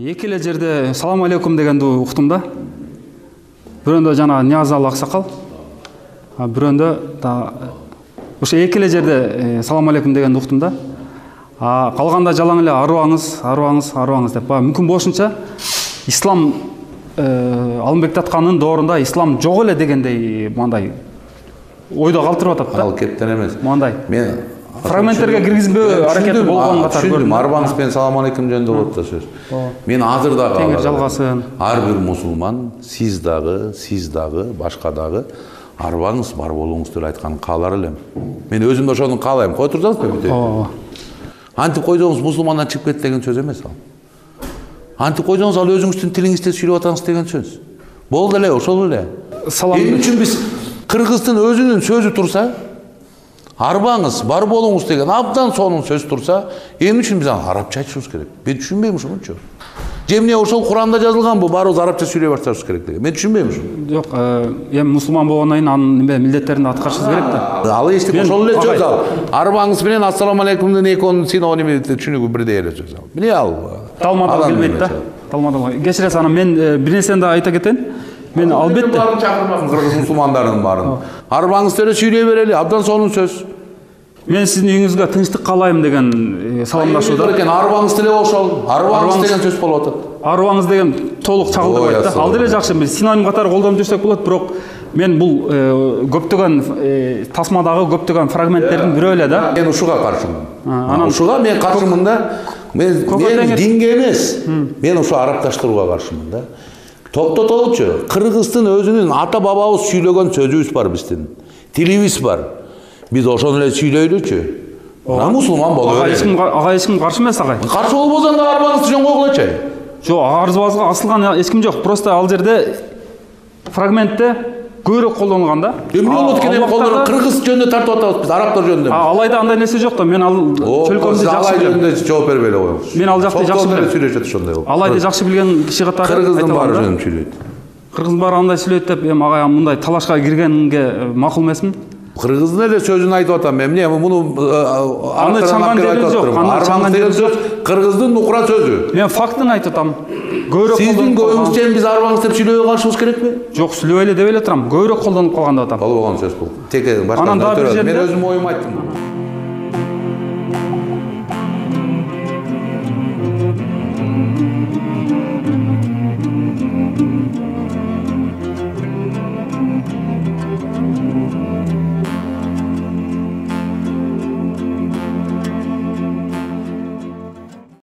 Эки эле жерде салам алейкум дегенди уктум да. Бирөөндө жана Ниязалы аксакал. Бирөөндө да ошо эки эле жерде салам алейкум дегенди уктум да. Калганда жалаң эле арыбаңыз деп. Мүмкүн болушунча ислам Алымбек Таткандын доорунда ислам жок эле дегендей мындай ойдо калтырып атат да. Ал кептен эмес. Мындай. Мен фрагменттерге киргизбөө аракети болгон катар көрдүм. Арыбаңыз менен салам алейкум жөнүндө болот да сөз. Мен азыр дагы Теңир жалгасын. Ар бир мусулман, сиз дагы, башка дагы арыбаңыз бар болуңуз деп айтканын каалар элем. Мен өзүм да ошону каалайм. Кой турсаңызбы бүтө? Антип койсоңуз мусулмандан чыгып кет деген сөз эмес ал. Антип койсоңуз ал өзүңүздүн тилиңизде сүйлөп атасыңыз деген сөз. Болду эле, ошол эле. Салам үчүн биз кыргыздын өзүнүн сөзү турса, арбаңыз бар болуңуз деген абдан сонун сөз турса, эмне үчүн биз арабча айтышыбыз керек? Мен түшүнбөйм ушунчу. Же эмне ошол Куранда жазылган бу барыбыз арабча сүйлөй башташыбыз керек деген. Мен түшүнбөйм ушуну. Жок, эми мусулман болгондон кийин анын милдеттерин аткарышыбыз керек да. Ал эчтек ошол эле сөз ал. Арбаңыз менен ассаламу алейкумдун экөөнүн синоним түшүнүгү бирдей эле сөз ал. Эмне ал? Талмадал келбейт да. Талмадал. Кечиресиз, анан мен бир нерсени да айта кетейин. Мен албетте чакырмасын кыргыз мусулмандарын баарын. Арбаңыз деле сүйлөй берели, абдан сонун сөз. Мен сиздин үйүңүзгө тынчтык каалайм деген саламдашууда. Арбаңыз деле ошол. Арбаңыз деген сөз болуп атат. Арбаңыз деген толук чагылдырбайт да. Ал деле жакшы, биз синоним катары колдонуп жүрсөк болот, бирок мен бул көптөгөн тасмадагы көптөгөн фрагменттердин бирөө эле да. Мен ушуга каршымын. Анан ушуга мен каршымын да. Мен динге эмес. Мен ушу арабташтырууга каршымын да. Токтотолучу. Кыргыздын өзүнүн ата бабабыз сүйлөгөн сөзүбүз бар биздин. Тилибиз бар. Биз ошону эле сүйлөйлүчү. Мына мусулман боло берели. Ага эч ким каршы эмес, агай. Каршы болбосоң да арбаңызды жөн койгулачы. Жок, арызыбызга асылган эч ким жок. Просто ал жерде фрагментте көбүрөөк колдонулган да. Эмне болот экен, колдонуп кыргыз жөнүндө тартып атабыз биз, арабтар жөнүндө. Алайда андай нерсе жок да. Мен ал чөлкөмдү жакшы билем. Алай жөнүндө жооп бербей эле коюңуз. Мен ал жакты жакшы билем. Сүйлөшөт ошондой болуп. Алайды жакшы билген киши катары кыргыздын баары жөнүндө сүйлөйт. Кыргыздын баары андай сүйлөйт деп, эми агай мындай талашка киргенге макул эмесмин. Кыргыздын эле сөзүн айтып атам. Эмне муну аны чаңган жери жок. Аны чаңган жери жок. Кыргыздын нукура сөзү. Мен фактын айтып атам. Сиздин көбүңүзчө биз арбаңыз деп сүйлөй калышыбыз керекпи? Жок, сүйлөбөйлө деп эле турам. Көбүрөөк колдонуп калган деп атам. Болбогон сөз бул. Теке башка. Мен өзүм оюмду айттым.